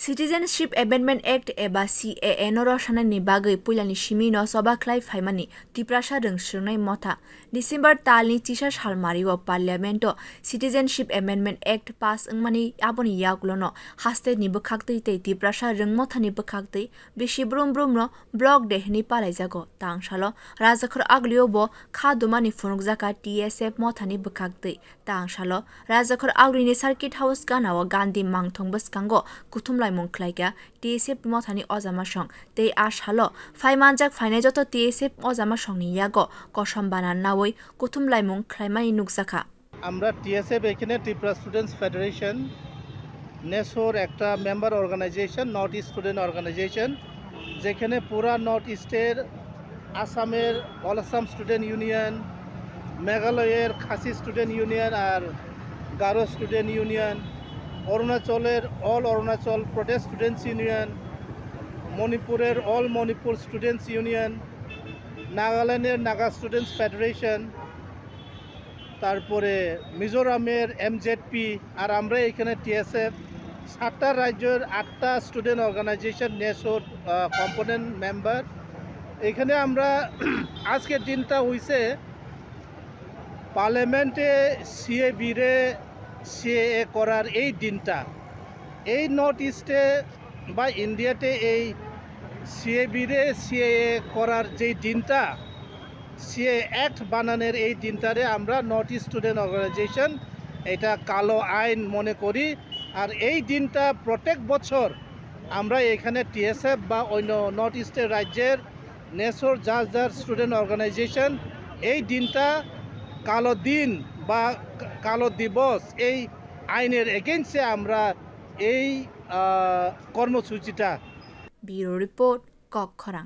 Citizenship Amendment Act एबा CAA no roshanani bagui puilani shimi no soba khwlai phaimani Tiprasa rwng motha December talni chisa salmari o Parliament o Citizenship Amendment Act pass ngmani aboni yaklono haste ni bukhaktei tei Tiprasa rwng motha ni bukhaktei beshi brum no block dehni palaijago tang salo Rajakhor aguli bo khadumani phunukjaka TSF motha ni bukhaktei tang salo Rajakhor aguli ni circuit house gana o gandhi mangthong bwskango kwthumlaimwng khwlaikha TSF mothani ojama song tei ashalo phai manjak phainai joto TSF ojama song ni yago kosom banan nawoi kwthumlaimwng khwlaimani nukjaka আমরা TSF এখানে Tripura students federation নেসোর একটা member organization north east student organization যেখানে পুরা north ইস্টের আসামের all Assam student union মেঘালয়ের Khasi student union আর গারো স্টুডেন্ট ইউনিয়ন অরুণাচলের all Arunachal Pradesh students union মণিপুরের অল মণিপুর স্টুডেন্টস ইউনিয়ন নাগাল্যান্ডের নাগা স্টুডেন্টস ফেডারেশন তারপরে মিজোরামের MZP আর আমরা এখানে TSF 7টা রাজ্যের 8টা স্টুডেন্ট অর্গানাইজেশন নেসোর কম্পোনেন্ট মেম্বার এখানে আমরা আজকের দিনটা হইছে পার্লামেন্টে CAA করার এই দিনটা এই নর্থ ইস্টে বা ইন্ডিয়াতে এই CAA করার যেই দিনটা CA অ্যাক্ট বানানোর এই দিনটারে আমরা নর্থ ইস্ট স্টুডেন্ট অর্গানাইজেশন এটা কালো আইন মনে করি আর এই দিনটা প্রত্যেক বছর আমরা এখানে TSF বা অন্য নর্থ ইস্টের রাজ্যের নেসোর যার স্টুডেন্ট অর্গানাইজেশন এই দিনটা কালো দিন বা কালো দিবস এই আইনের এগেইনস্টে আমরা এই কর্মসূচিটা ব্যুরো রিপোর্ট কক্ষরাং।